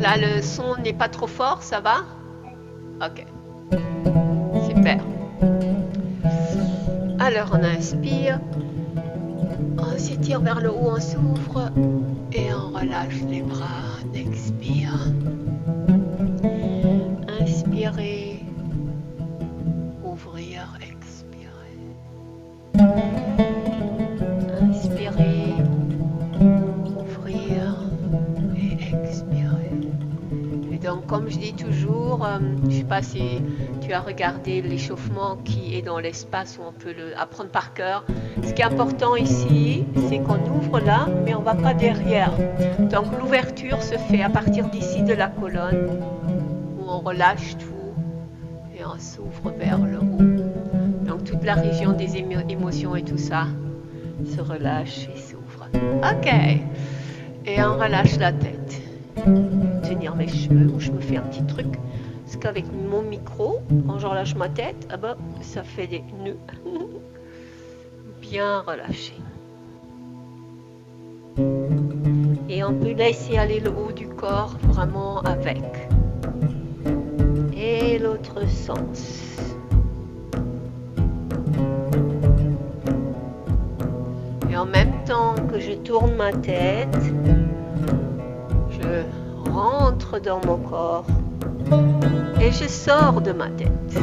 Là, le son n'est pas trop fort, ça va? Ok, super. Alors, on inspire, on s'étire vers le haut, on s'ouvre et on relâche les bras, on expire. Inspirez, ouvrir, expirer. Inspirez, ouvrir et expirer. Et donc, comme je dis toujours, je ne sais pas si tu as regardé l'échauffement qui est dans l'espace où on peut apprendre par cœur. Ce qui est important ici, c'est qu'on ouvre là, mais on ne va pas derrière. Donc, l'ouverture se fait à partir d'ici de la colonne, où on relâche tout et on s'ouvre vers le haut. Donc, toute la région des émotions et tout ça se relâche et s'ouvre. Ok. Et on relâche la tête. Tenir mes cheveux ou je me fais un petit truc. Parce qu'avec mon micro, quand je relâche ma tête, ah bah, ça fait des nœuds. Bien relâché. Et on peut laisser aller le haut du corps vraiment avec. Et l'autre sens. Et en même temps que je tourne ma tête, je rentre dans mon corps et je sors de ma tête.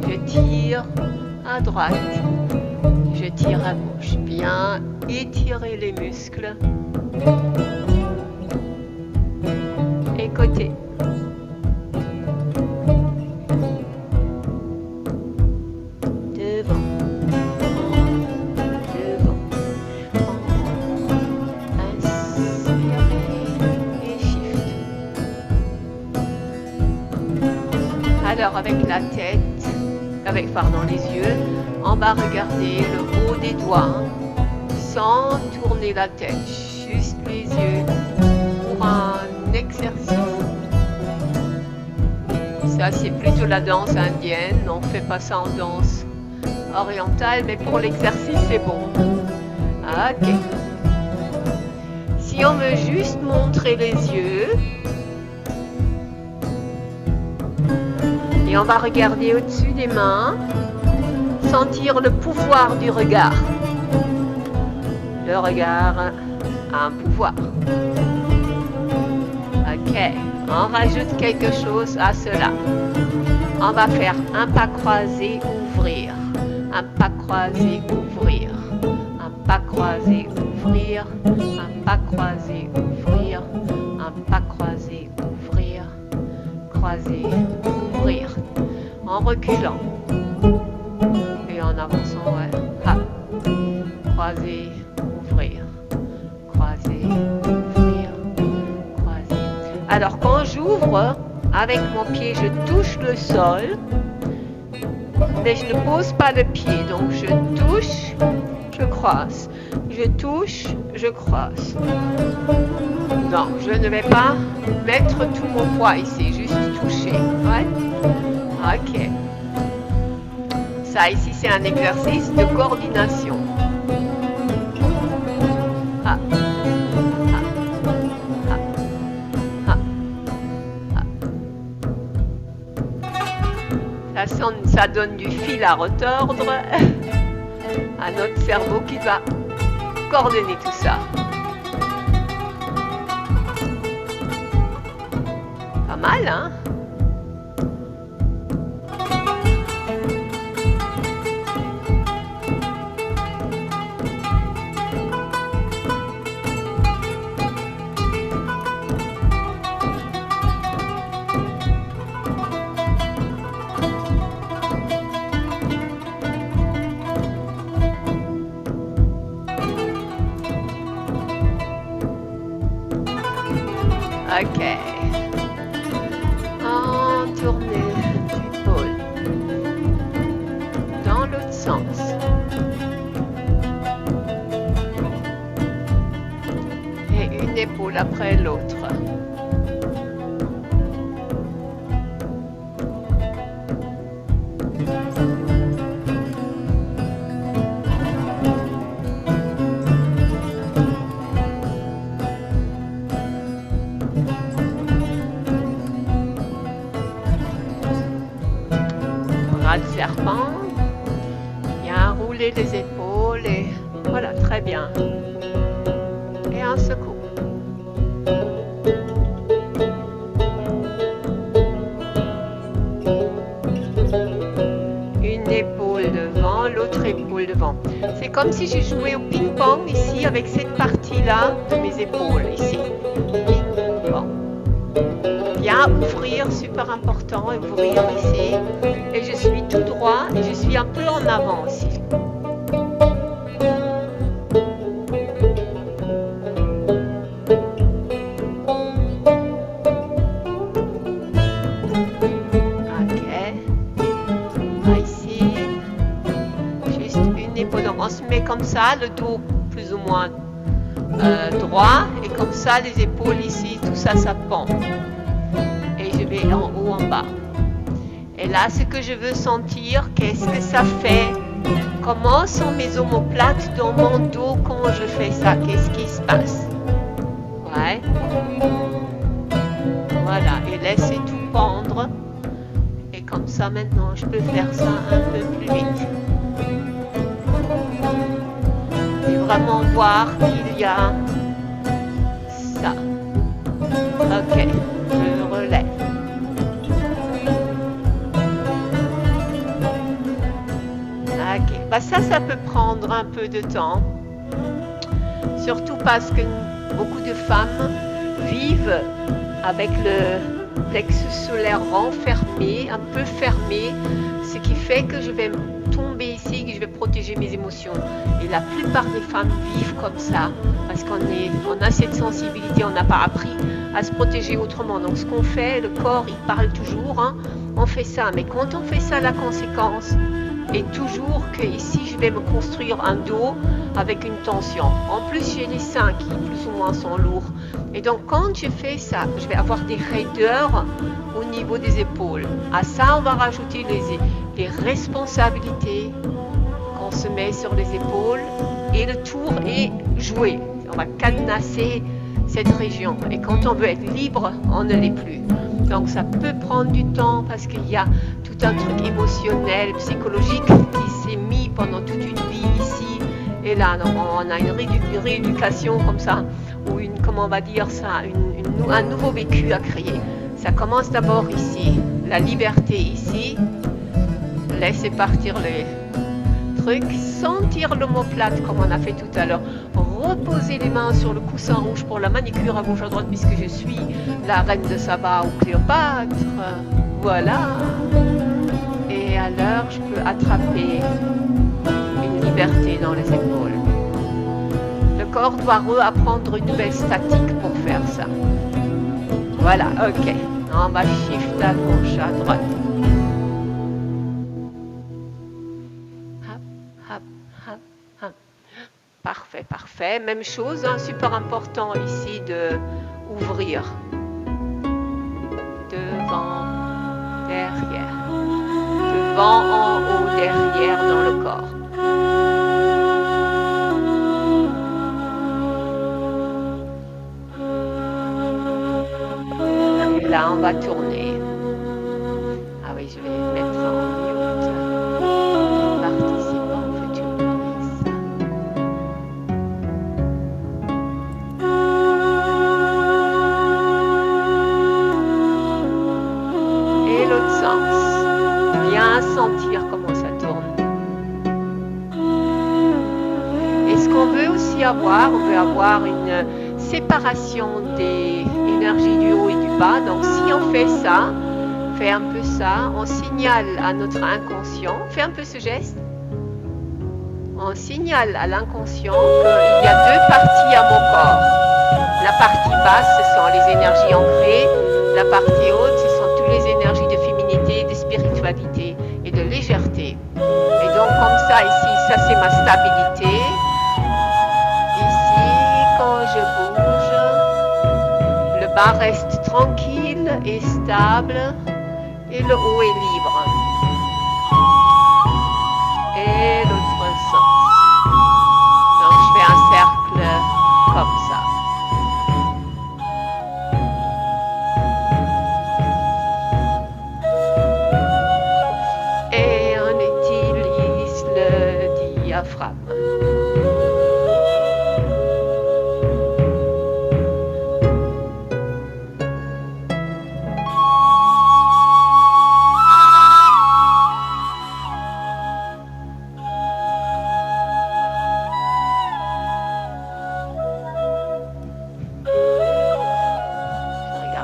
Je tire à droite, je tire à gauche. Bien étirer les muscles. Et côté. Devant. Alors avec la tête, les yeux, on va regarder le haut des doigts sans tourner la tête, juste les yeux pour un exercice. Ça c'est plutôt la danse indienne, on ne fait pas ça en danse orientale, mais pour l'exercice c'est bon. Ok. Si on veut juste montrer les yeux, et on va regarder au-dessus des mains, sentir le pouvoir du regard. Le regard a un pouvoir. Ok, on rajoute quelque chose à cela. On va faire un pas croisé, ouvrir. Un pas croisé, ouvrir. Un pas croisé, ouvrir. Un pas croisé, ouvrir. Un pas croisé, ouvrir. Croisé, ouvrir. En reculant. Et en avançant, ouais. Ah. Croiser, ouvrir. Croiser, ouvrir. Croiser. Alors quand j'ouvre, avec mon pied, je touche le sol. Mais je ne pose pas le pied. Donc je touche, je croise. Je touche, je croise. Non, je ne vais pas mettre tout mon poids ici, juste toucher. Ouais. Ok. Ça ici c'est un exercice de coordination. Ah. Ah. Ah. Ah. Ça donne du fil à retordre à notre cerveau qui va coordonner tout ça. Pas mal, hein? Ok. Tourner l'épaule dans l'autre sens. Et une épaule après l'autre. serpent. Bien rouler les épaules et voilà, très bien. Et un secours. Une épaule devant, l'autre épaule devant. C'est comme si je jouais au ping-pong ici avec cette partie-là de mes épaules ici. Ping-pong. Bien ouvrir, super important, ouvrir ici. Et je suis tout droit et je suis un peu en avant aussi. On se met comme ça, le dos plus ou moins droit, et comme ça les épaules ici, tout ça, ça pend. Et je vais en haut, en bas. Et là, ce que je veux sentir, qu'est-ce que ça fait? Comment sont mes omoplates dans mon dos quand je fais ça? Qu'est-ce qui se passe? Ouais. Voilà, et laissez tout pendre. Et comme ça, maintenant, je peux faire ça un peu plus vite. Vraiment voir qu'il y a ça. Ok, je relève. Ok, bah ça peut prendre un peu de temps. Surtout parce que beaucoup de femmes vivent avec le plexus solaire renfermé, un peu fermé, ce qui fait que je vais tomber ici, que je vais protéger mes émotions. Et la plupart des femmes vivent comme ça, parce qu'on a cette sensibilité, on n'a pas appris à se protéger autrement. Donc ce qu'on fait, le corps, il parle toujours, hein, on fait ça. Mais quand on fait ça, la conséquence est toujours que ici, je vais me construire un dos avec une tension. En plus, j'ai les seins qui plus ou moins sont lourds. Et donc, quand je fais ça, je vais avoir des raideurs au niveau des épaules. À ça, on va rajouter les responsabilités qu'on se met sur les épaules. Et le tour est joué. On va cadenasser cette région. Et quand on veut être libre, on ne l'est plus. Donc, ça peut prendre du temps parce qu'il y a tout un truc émotionnel, psychologique qui s'est mis pendant toute une vie ici. Et là, on a une rééducation comme ça, ou comment on va dire ça, un nouveau vécu à créer. Ça commence d'abord ici, la liberté ici. Laissez partir les trucs, sentir l'omoplate comme on a fait tout à l'heure. Reposer les mains sur le coussin rouge pour la manicure à gauche à droite puisque je suis la reine de Saba ou Cléopâtre. Voilà. Et alors, je peux attraper une liberté dans les épaules. Le corps doit reapprendre une nouvelle statique pour faire ça. Voilà, ok. On va shift à gauche, à droite. Hop, hop, hop, hop. Parfait, parfait. Même chose, hein, super important ici de ouvrir. Devant, derrière. Devant, en haut, derrière dans le corps. Et là, on va tourner. Ah oui, je vais mettre ça en mute. Participant, veux-tu oublier ça? Et l'autre sens. Bien sentir comment ça tourne. Et ce qu'on veut aussi avoir, on veut avoir une séparation des énergies du haut et du bas. Donc si on fait ça, fait un peu ça, on signale à notre inconscient, fait un peu ce geste, on signale à l'inconscient qu'il y a deux parties à mon corps. La partie basse, ce sont les énergies ancrées, la partie haute, ce sont toutes les énergies de féminité, de spiritualité et de légèreté. Et donc comme ça ici, ça c'est ma stabilité. Ici, quand je bouge, le bas reste tranquille et stable et le haut est libre. Et l'autre sens. Donc je fais un cercle comme ça. Et on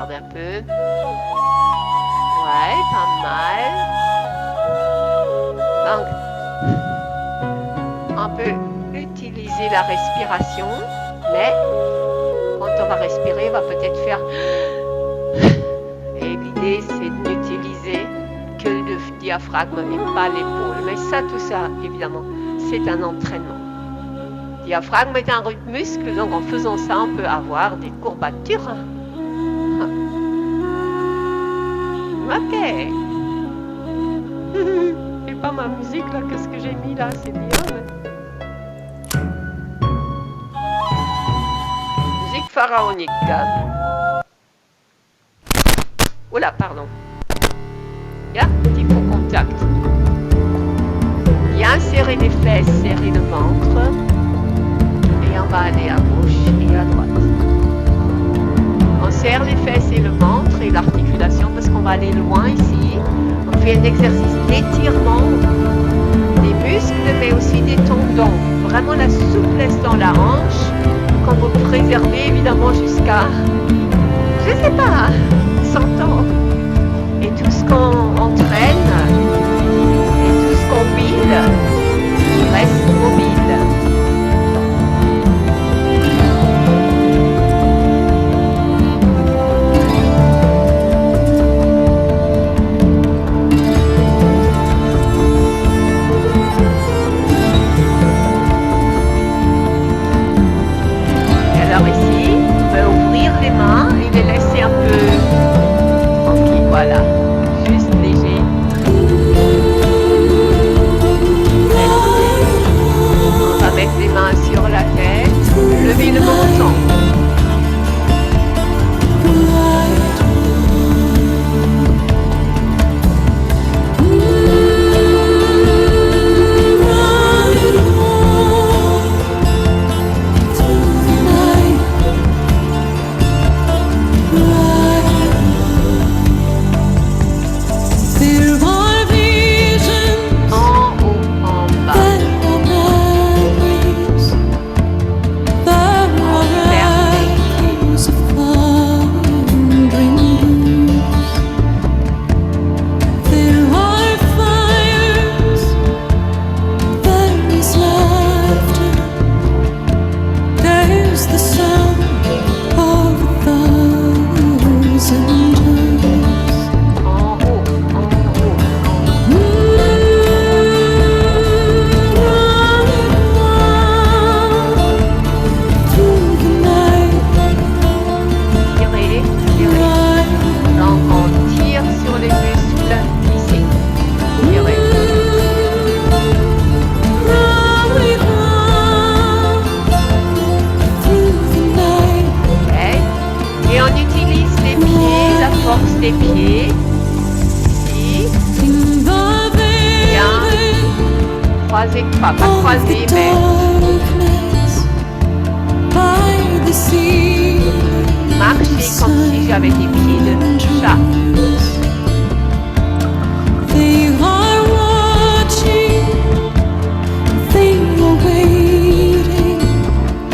Un peu. Ouais, pas mal. Donc, on peut utiliser la respiration, mais quand on va respirer, on va peut-être faire... Et l'idée, c'est d'utiliser que le diaphragme et pas l'épaule. Mais ça, tout ça, évidemment, c'est un entraînement. Le diaphragme est un muscle, donc en faisant ça, on peut avoir des courbatures. Ok. C'est pas ma musique là, qu'est-ce que j'ai mis là, c'est bien. Mais... Musique pharaonique. Oula, pardon. Bien, petit faux contact. Bien serrer les fesses, serrer le ventre. Et on va aller à gauche et à droite. On serre les fesses et le ventre et l'articulation parce qu'on va aller loin ici. On fait un exercice d'étirement des muscles mais aussi des tendons. Vraiment la souplesse dans la hanche qu'on va préserver évidemment jusqu'à, je sais pas, 100 ans. Et tout ce qu'on entraîne et tout ce qu'on huile reste mobile. Voilà, juste léger. On va mettre les mains sur la tête, lever le menton. Les pieds, ici, bien, croiser, pas croiser, mais marcher comme si j'avais des pieds de chat.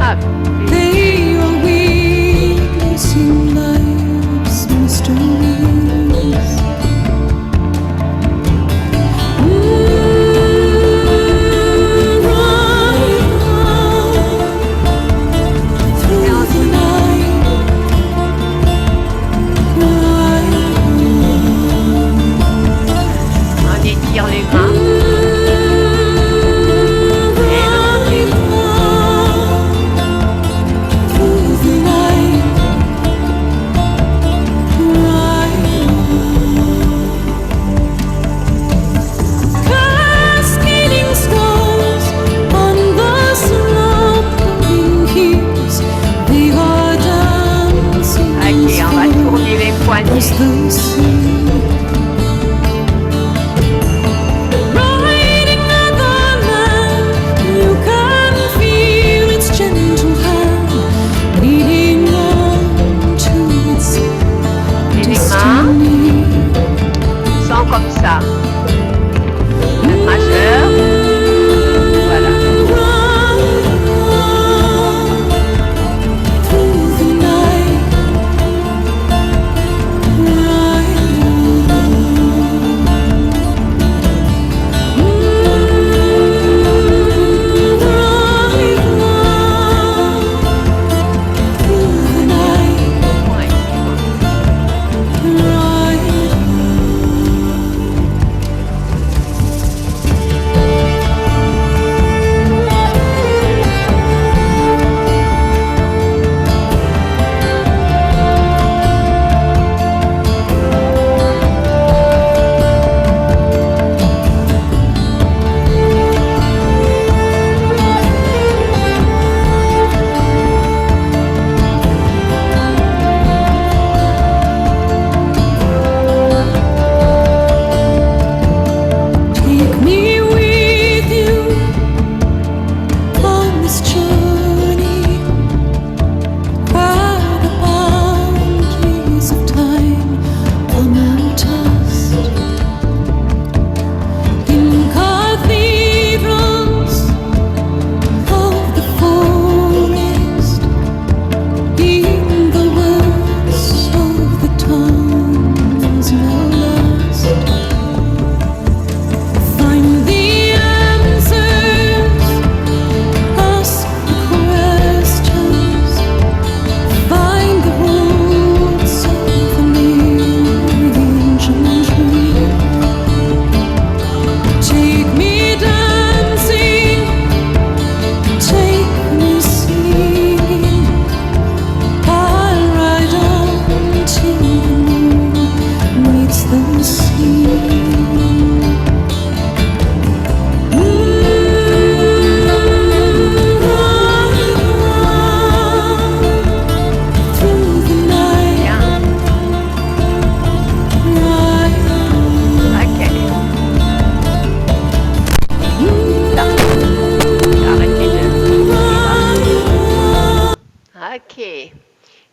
Ah,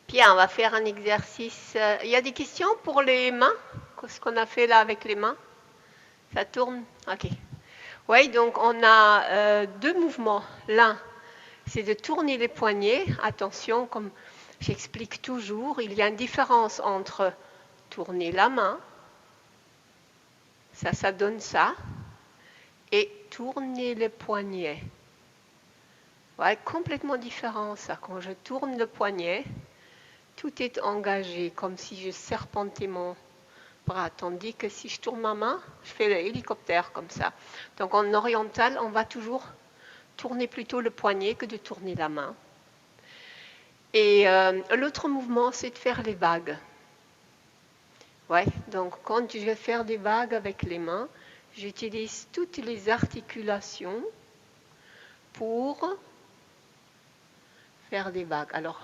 Bien, on va faire un exercice. Il y a des questions pour les mains? Ce qu'on a fait là avec les mains? Ça tourne? Ok. Oui, donc on a deux mouvements. L'un, c'est de tourner les poignets. Attention, comme j'explique toujours, il y a une différence entre tourner la main, ça donne ça, et tourner les poignets. Ouais, complètement différent ça. Quand je tourne le poignet, tout est engagé, comme si je serpentais mon bras. Tandis que si je tourne ma main, je fais l'hélicoptère comme ça. Donc en oriental, on va toujours tourner plutôt le poignet que de tourner la main. Et l'autre mouvement, c'est de faire les vagues. Ouais, donc quand je vais faire des vagues avec les mains, j'utilise toutes les articulations pour faire des vagues. Alors,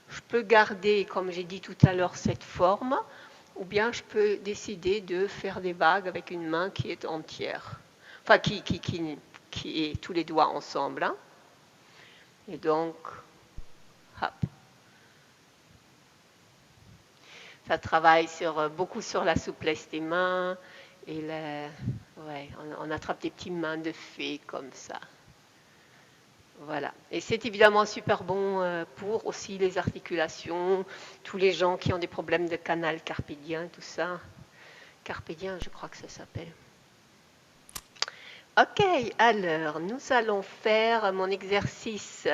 je peux garder, comme j'ai dit tout à l'heure, cette forme, ou bien je peux décider de faire des vagues avec une main qui est entière. Enfin, qui est tous les doigts ensemble. Hein. Et donc, hop. Ça travaille beaucoup sur la souplesse des mains. Et on attrape des petites mains de fée comme ça. Voilà. Et c'est évidemment super bon pour aussi les articulations, tous les gens qui ont des problèmes de canal carpédien, tout ça. Carpédien, je crois que ça s'appelle. Ok, alors nous allons faire mon exercice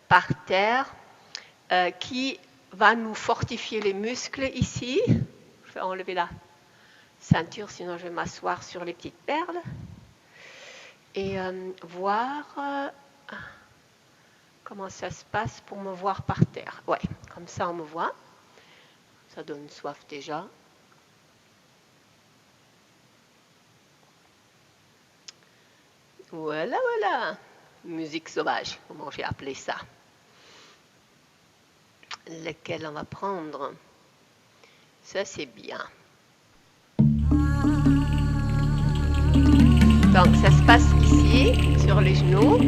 par terre qui va nous fortifier les muscles ici. Je vais enlever la ceinture, sinon je vais m'asseoir sur les petites perles. Et voir comment ça se passe pour me voir par terre. Ouais, comme ça on me voit. Ça donne soif déjà. Voilà, voilà. Musique sauvage, comment j'ai appelé ça. Lequel on va prendre. Ça, c'est bien. Donc, ça se passe ici, sur les genoux.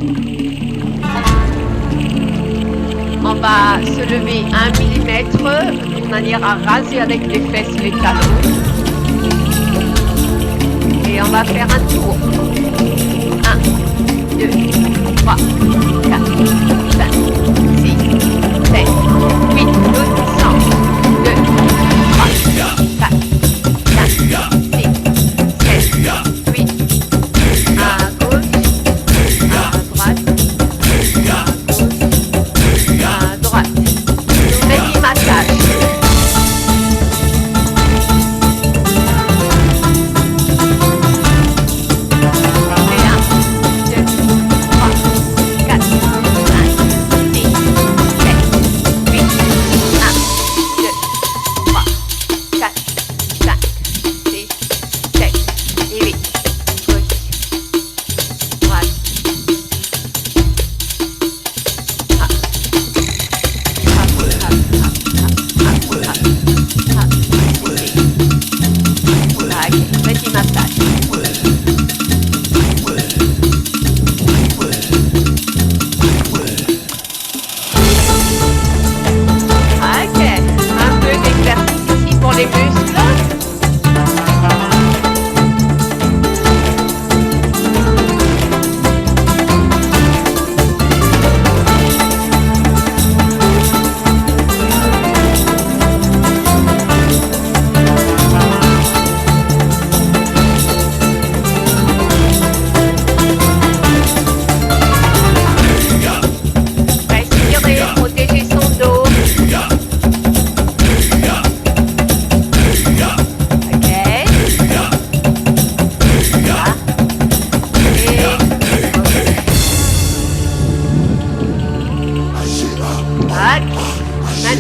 On va se lever 1 mm de manière à raser avec les fesses les talons. Et on va faire un tour. 1, 2, 3, 4, 5, 6, 7, 8, 12, 2, 3, 4, 5, 6, 7, 8. À gauche, à droite, à droite. Petit massage. Et 1, 2, 3, 4,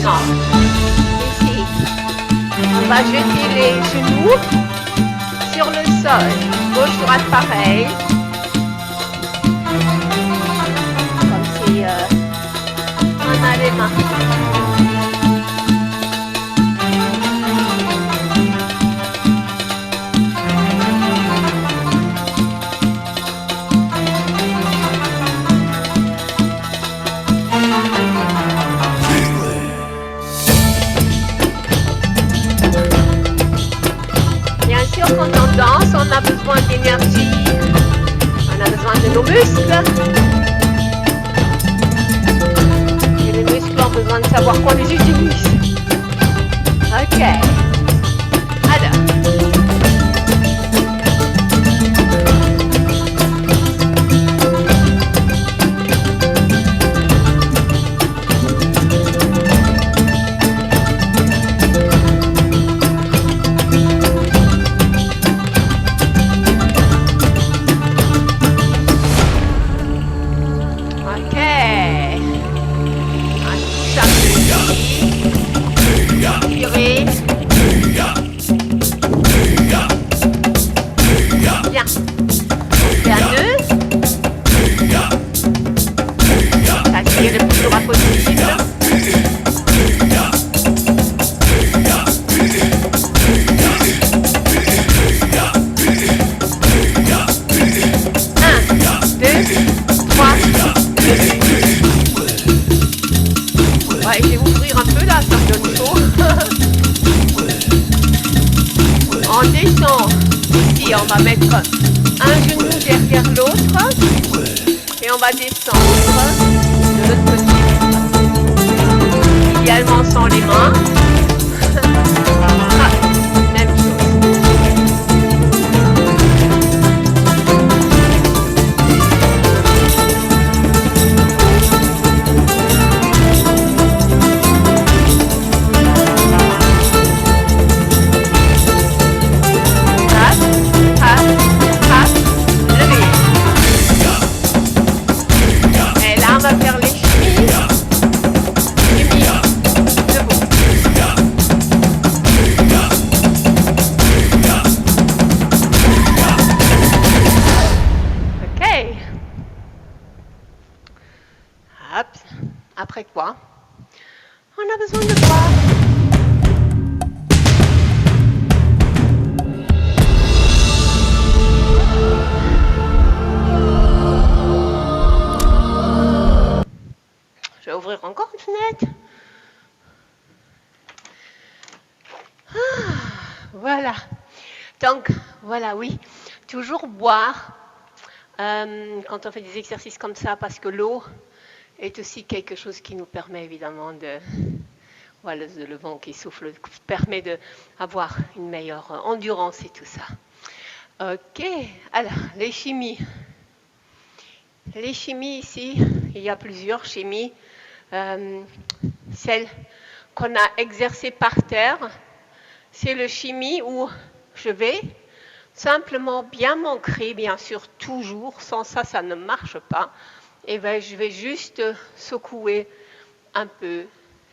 maintenant, ici, on va jeter les genoux sur le sol. Gauche-droite pareil. Comme si on allait marcher. Quand on danse, on a besoin d'énergie, on a besoin de nos muscles. Et les muscles ont besoin de savoir qu'on les utilise. Ok. Alors. On va mettre un genou derrière l'autre et on va descendre de l'autre côté. Idéalement sans les mains. Même chose. Après quoi, on a besoin de boire. Je vais ouvrir encore une fenêtre. Voilà. Donc, voilà, oui. Toujours boire quand on fait des exercices comme ça, parce que l'eau est aussi quelque chose qui nous permet évidemment de... Voilà, le vent qui souffle permet d'avoir une meilleure endurance et tout ça. Ok, alors, les chimies. Les chimies ici, il y a plusieurs chimies. Celle qu'on a exercée par terre, c'est le chimie où je vais simplement bien m'ancrer, bien sûr, toujours. Sans ça, ça ne marche pas. Et bien, je vais juste secouer un peu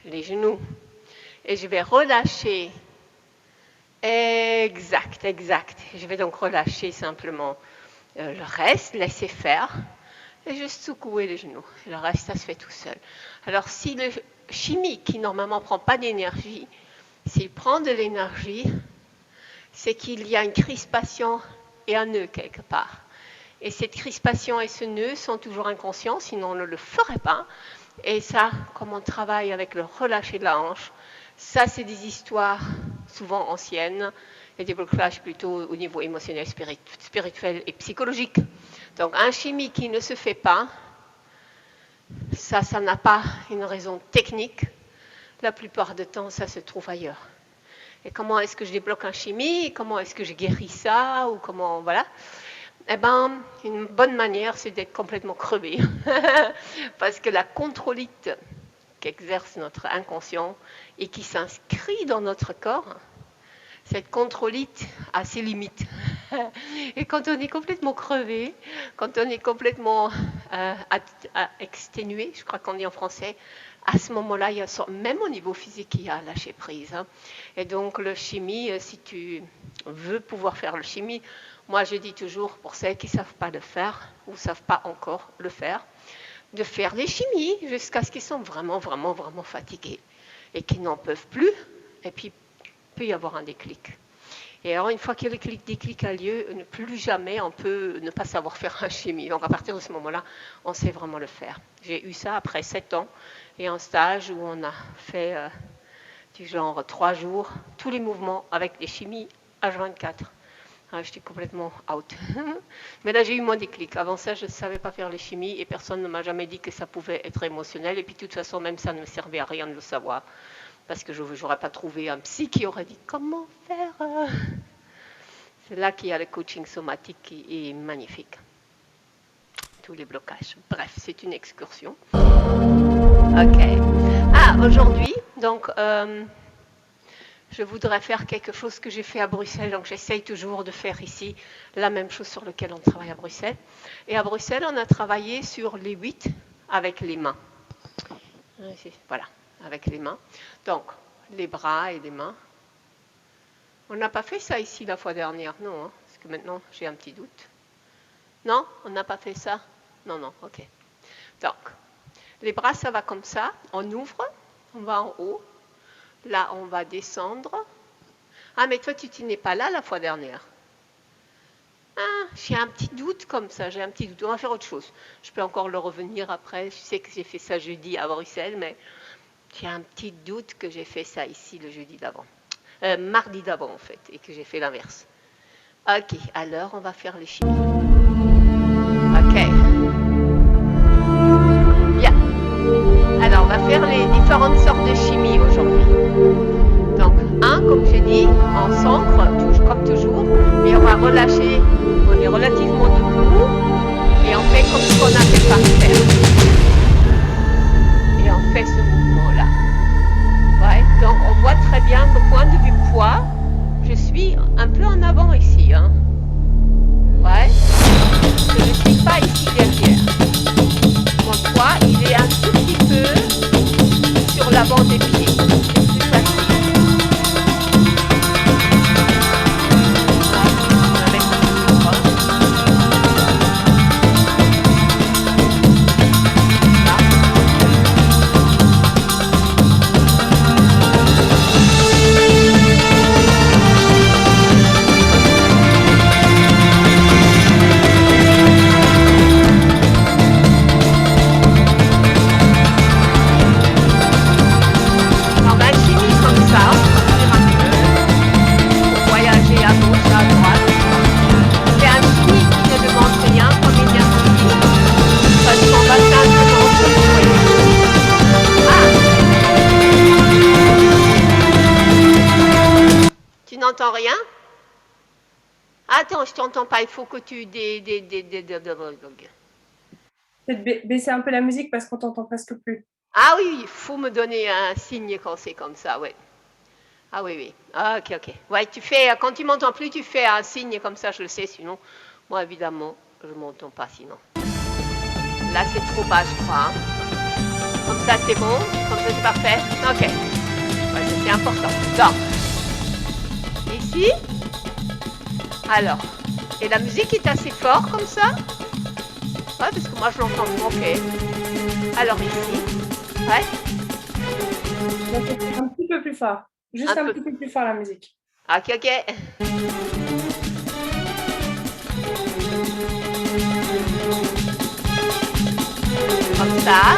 les genoux. Et je vais relâcher. Exact. Je vais donc relâcher simplement le reste, laisser faire. Et juste secouer les genoux. Et le reste, ça se fait tout seul. Alors, si le chimie, qui normalement ne prend pas d'énergie, s'il prend de l'énergie, c'est qu'il y a une crispation et un nœud quelque part. Et cette crispation et ce nœud sont toujours inconscients, sinon on ne le ferait pas. Et ça, comme on travaille avec le relâché de la hanche, ça c'est des histoires souvent anciennes, et des blocages plutôt au niveau émotionnel, spirituel et psychologique. Donc un chimie qui ne se fait pas, ça n'a pas une raison technique. La plupart du temps, ça se trouve ailleurs. Et comment est-ce que je débloque un chimie? Comment est-ce que je guéris ça? Ou comment, voilà. Eh bien, une bonne manière, c'est d'être complètement crevé. Parce que la contrôlite qu'exerce notre inconscient et qui s'inscrit dans notre corps, cette contrôlite a ses limites. Et quand on est complètement crevé, quand on est complètement exténué, je crois qu'on dit en français, à ce moment-là, même au niveau physique, il y a lâcher prise. Hein. Et donc, le chimie, si tu veux pouvoir faire le chimie, moi je dis toujours pour celles qui ne savent pas le faire ou ne savent pas encore le faire, de faire les chimies jusqu'à ce qu'ils sont vraiment, vraiment, vraiment fatigués et qu'ils n'en peuvent plus. Et puis, il peut y avoir un déclic. Et alors, une fois que le déclic a lieu, plus jamais on peut ne pas savoir faire un chimie. Donc, à partir de ce moment-là, on sait vraiment le faire. J'ai eu ça après 7 ans et un stage où on a fait du genre 3 jours, tous les mouvements avec des chimies H24. J'étais complètement out. Mais là, j'ai eu mon déclic. Avant ça, je ne savais pas faire les chimies et personne ne m'a jamais dit que ça pouvait être émotionnel. Et puis, de toute façon, même ça ne me servait à rien de le savoir. Parce que je n'aurais pas trouvé un psy qui aurait dit comment faire. C'est là qu'il y a le coaching somatique qui est magnifique. Tous les blocages. Bref, c'est une excursion. Ok. Aujourd'hui, donc, je voudrais faire quelque chose que j'ai fait à Bruxelles. Donc, j'essaye toujours de faire ici la même chose sur laquelle on travaille à Bruxelles. Et à Bruxelles, on a travaillé sur les 8 avec les mains. Voilà. Avec les mains. Donc, les bras et les mains. On n'a pas fait ça ici la fois dernière, non, hein, parce que maintenant, j'ai un petit doute. Non, on n'a pas fait ça? Non, ok. Donc, les bras, ça va comme ça. On ouvre, on va en haut. Là, on va descendre. Ah, mais toi, tu n'es pas là la fois dernière. Ah, j'ai un petit doute comme ça, j'ai un petit doute. On va faire autre chose. Je peux encore le revenir après. Je sais que j'ai fait ça jeudi à Bruxelles, mais... J'ai un petit doute que j'ai fait ça ici le jeudi d'avant. Mardi d'avant, en fait, et que j'ai fait l'inverse. Ok, alors on va faire les chimies. Ok. Bien. Alors, on va faire les différentes sortes de chimies aujourd'hui. Donc, comme j'ai dit, en centre, comme toujours, et on va relâcher, on est relativement debout, et on fait comme ce qu'on a fait par terre. Et on fait ce mouvement-là. Ouais, donc on voit très bien qu'au point de vue poids, je suis un peu en avant ici. Hein. Ouais, je ne suis pas ici derrière. Mon poids, il est un tout petit peu sur l'avant des pieds. C'est plus facile. N'entends rien? Attends, je t'entends pas. Il faut que tu Peut-être baisser un peu la musique parce qu'on t'entend presque plus. Ah oui, il faut me donner un signe quand c'est comme ça, oui. Ah oui. Ah, ok. Ouais, tu fais, quand tu m'entends plus, tu fais un signe comme ça, je le sais, sinon, moi évidemment, je m'entends pas sinon. Là, c'est trop bas, je crois. Hein. Comme ça, c'est bon. Comme ça, c'est parfait. Ok. Ouais, ça, c'est important. Donc, ici. Alors, et la musique est assez forte comme ça. Ouais, parce que moi, je l'entends. Ok. Alors, ici. Ouais. Un petit peu plus fort. Juste un petit peu plus fort la musique. Ok. Comme ça.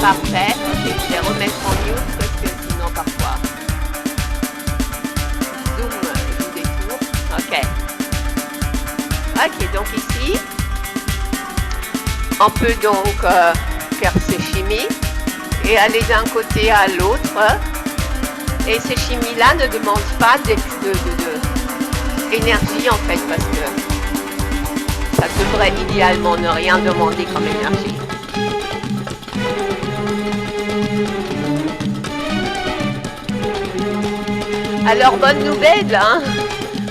Parfait. Ok, je vais remettre en mute parce que sinon parfois. Zoom, je détourne. Ok. Ok, donc ici, on peut donc faire ces chimies et aller d'un côté à l'autre. Et ces chimies-là ne demandent pas d'énergie en fait, parce que ça devrait idéalement ne rien demander comme énergie. Alors, bonne nouvelle, hein.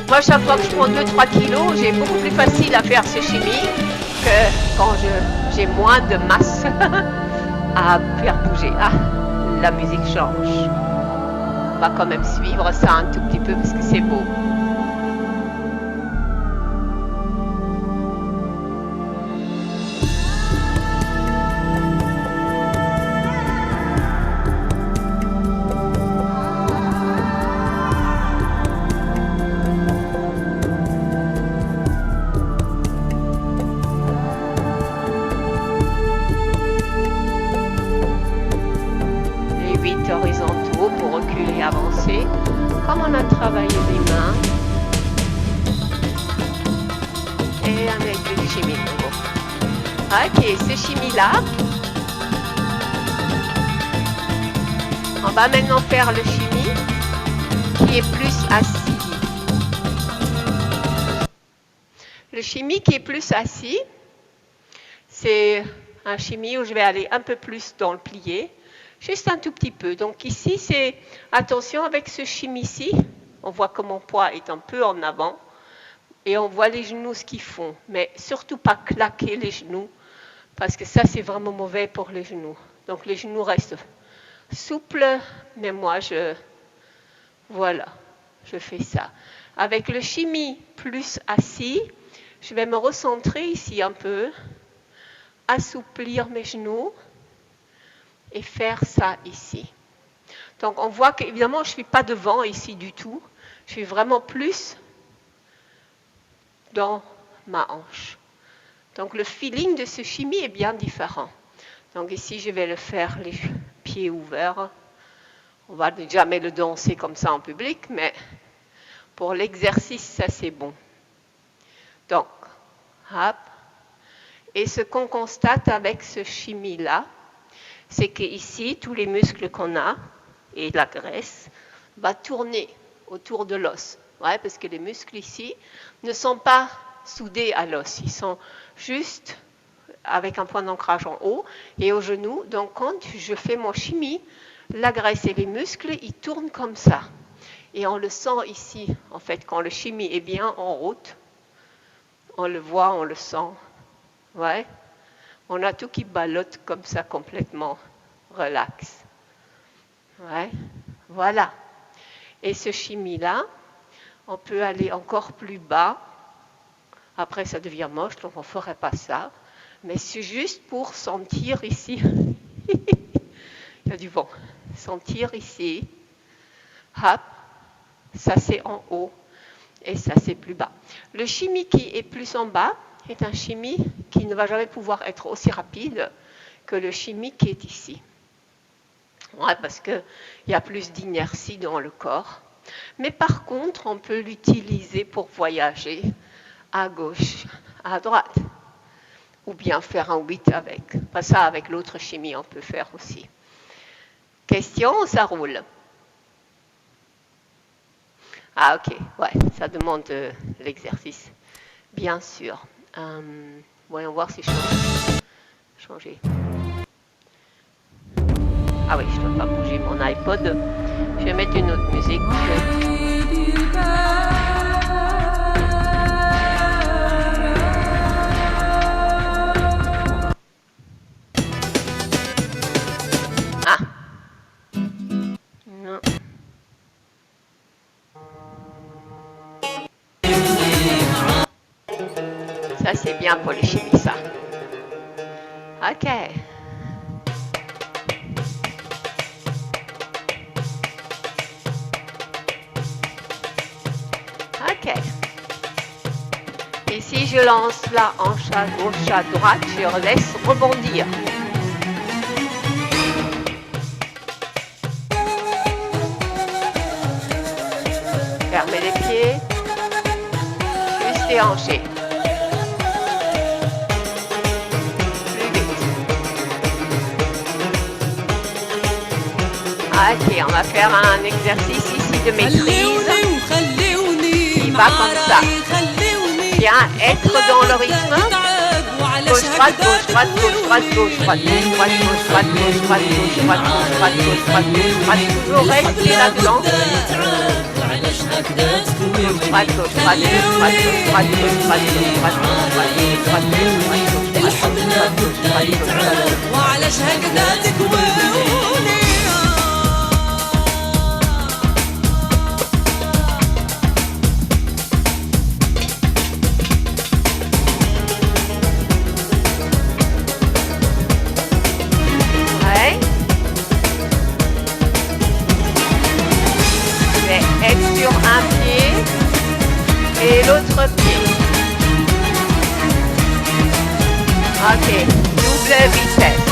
Moi, chaque fois que je prends 2-3 kilos, j'ai beaucoup plus facile à faire ces chimies que quand j'ai moins de masse à faire bouger. Ah, la musique change. On va quand même suivre ça un tout petit peu parce que c'est beau. Horizontaux pour reculer et avancer, comme on a travaillé les mains, et avec le shimmy nouveau. Ok, ce shimmy là, on va maintenant faire le shimmy qui est plus assis. Le shimmy qui est plus assis, c'est un shimmy où je vais aller un peu plus dans le plié. Juste un tout petit peu. Donc ici, c'est attention avec ce shimmy-ci. On voit que mon poids est un peu en avant. Et on voit les genoux ce qu'ils font. Mais surtout pas claquer les genoux. Parce que ça, c'est vraiment mauvais pour les genoux. Donc les genoux restent souples. Mais moi, voilà, je fais ça. Avec le shimmy plus assis, je vais me recentrer ici un peu. Assouplir mes genoux. Et faire ça ici. Donc on voit qu'évidemment je ne suis pas devant ici du tout. Je suis vraiment plus dans ma hanche. Donc le feeling de ce shimmy est bien différent. Donc ici je vais le faire les pieds ouverts. On va jamais le danser comme ça en public, mais pour l'exercice ça c'est bon. Donc, hop. Et ce qu'on constate avec ce shimmy là, c'est qu'ici, tous les muscles qu'on a et la graisse va tourner autour de l'os. Ouais, parce que les muscles ici ne sont pas soudés à l'os. Ils sont juste avec un point d'ancrage en haut et au genou. Donc, quand je fais mon shimmy, la graisse et les muscles, ils tournent comme ça. Et on le sent ici, en fait, quand le shimmy est bien en route. On le voit, on le sent. Ouais. On a tout qui ballotte comme ça complètement relax. Ouais, voilà. Et ce shimmy-là, on peut aller encore plus bas. Après, ça devient moche, donc on ne ferait pas ça. Mais c'est juste pour sentir ici. Il y a du vent. Sentir ici. Hop, ça c'est en haut et ça c'est plus bas. Le shimmy qui est plus en bas est un shimmy qui ne va jamais pouvoir être aussi rapide que le shimmy qui est ici. Ouais, parce qu'il y a plus d'inertie dans le corps. Mais par contre, on peut l'utiliser pour voyager à gauche, à droite. Ou bien faire un 8 avec. Pas ça, avec l'autre shimmy, on peut faire aussi. Question, ça roule? Ah, ok, ouais, ça demande de l'exercice, bien sûr. Voyons voir si je peux changer. Ah oui, je ne dois pas bouger mon iPod. Je vais mettre une autre musique. Ah. Non. Ça, c'est bien pour les chimies, ça. Ok. Ok. Et si je lance la hanche à gauche, à droite, je laisse rebondir. Fermez les pieds. Juste déhancher. Ok, on va faire un exercice ici de maîtrise qui va comme ça. Bien, être dans le rythme. Gauche, droite, gauche, droite, gauche, droite, gauche, droite, gauche, droite, gauche, droite, gauche, droite, gauche, droite, gauche, droite, gauche, droite, gauche, droite. Toujours rester là-dedans. Gauche, droite, gauche, droite, gauche, droite, gauche, droite, gauche, droite, gauche, droite, gauche, droite, gauche, droite, gauche, droite, gauche, droite, gauche, droite. الحبل بده يتعب وعلاش هكذا تكووني Un pied et l'autre pied. Ok, double vitesse.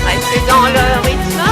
Restez dans le rythme.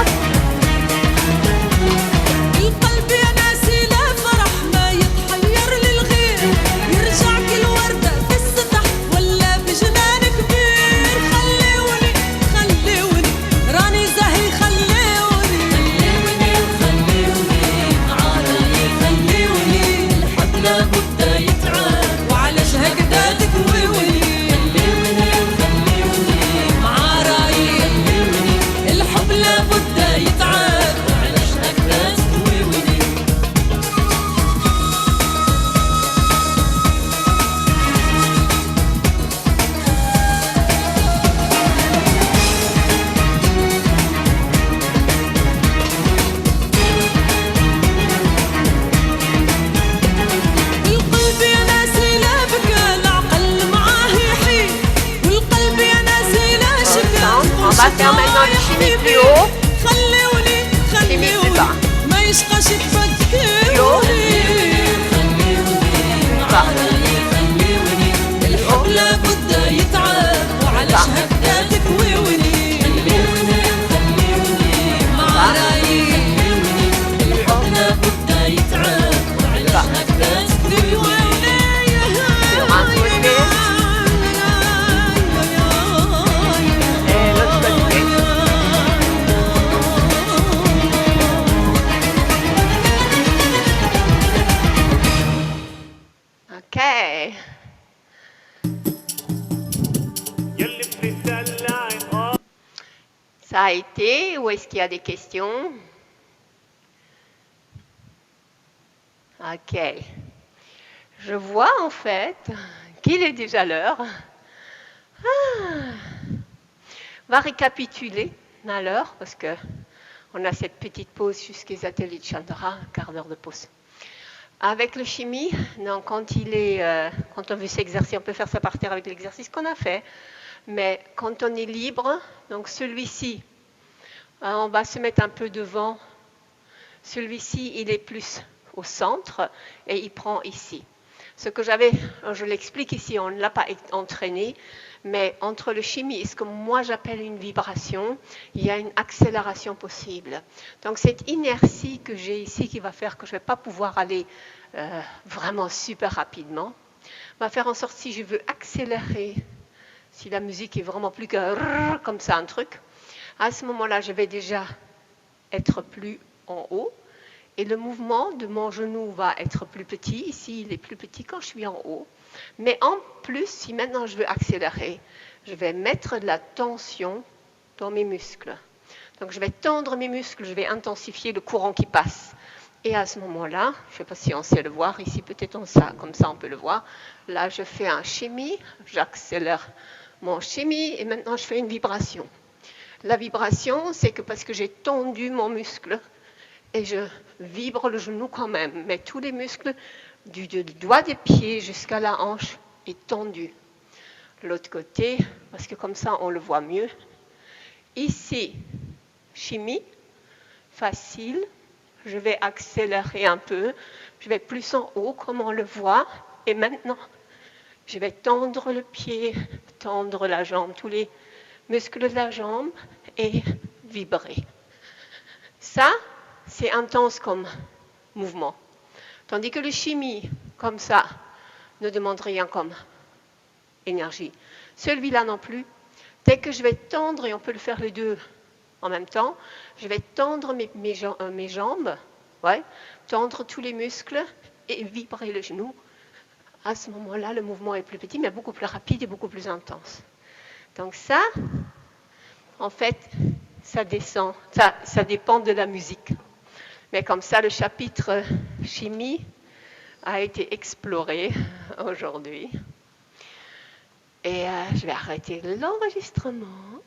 On va faire maintenant le chimie plus haut, chimie plus bas. Plus haut, bas. Ça a été, ou est-ce qu'il y a des questions? Ok. Je vois en fait qu'il est déjà l'heure. On va récapituler à l'heure parce qu'on a cette petite pause jusqu'aux ateliers de Chandra, un quart d'heure de pause. Avec le chimie, donc quand on veut s'exercer, on peut faire ça par terre avec l'exercice qu'on a fait. Mais quand on est libre, donc celui-ci, on va se mettre un peu devant. Celui-ci, il est plus au centre et il prend ici. Ce que je l'explique ici, on ne l'a pas entraîné, mais entre le chimie et ce que moi j'appelle une vibration, il y a une accélération possible. Donc cette inertie que j'ai ici qui va faire que je ne vais pas pouvoir aller vraiment super rapidement, va faire en sorte si je veux accélérer, si la musique est vraiment plus que comme ça un truc, à ce moment-là je vais déjà être plus en haut. Et le mouvement de mon genou va être plus petit. Ici, il est plus petit quand je suis en haut. Mais en plus, si maintenant je veux accélérer, je vais mettre de la tension dans mes muscles. Donc, je vais tendre mes muscles, je vais intensifier le courant qui passe. Et à ce moment-là, je ne sais pas si on sait le voir, ici peut-être comme ça on peut le voir. Là, je fais un chimie, j'accélère mon chimie et maintenant je fais une vibration. La vibration, c'est que parce que j'ai tendu mon muscle, et je vibre le genou quand même, mais tous les muscles du doigt des pieds jusqu'à la hanche est tendu. L'autre côté, parce que comme ça on le voit mieux. Ici, chimie, facile. Je vais accélérer un peu. Je vais plus en haut comme on le voit. Et maintenant, je vais tendre le pied, tendre la jambe, tous les muscles de la jambe et vibrer. Ça, c'est intense comme mouvement. Tandis que le chimie, comme ça, ne demande rien comme énergie. Celui-là non plus. Dès que je vais tendre, et on peut le faire les deux en même temps, je vais tendre mes jambes, ouais, tendre tous les muscles et vibrer le genou. À ce moment-là, le mouvement est plus petit, mais beaucoup plus rapide et beaucoup plus intense. Donc ça, en fait, ça descend, ça dépend de la musique. Mais comme ça, le chapitre chimie a été exploré aujourd'hui. Et je vais arrêter l'enregistrement.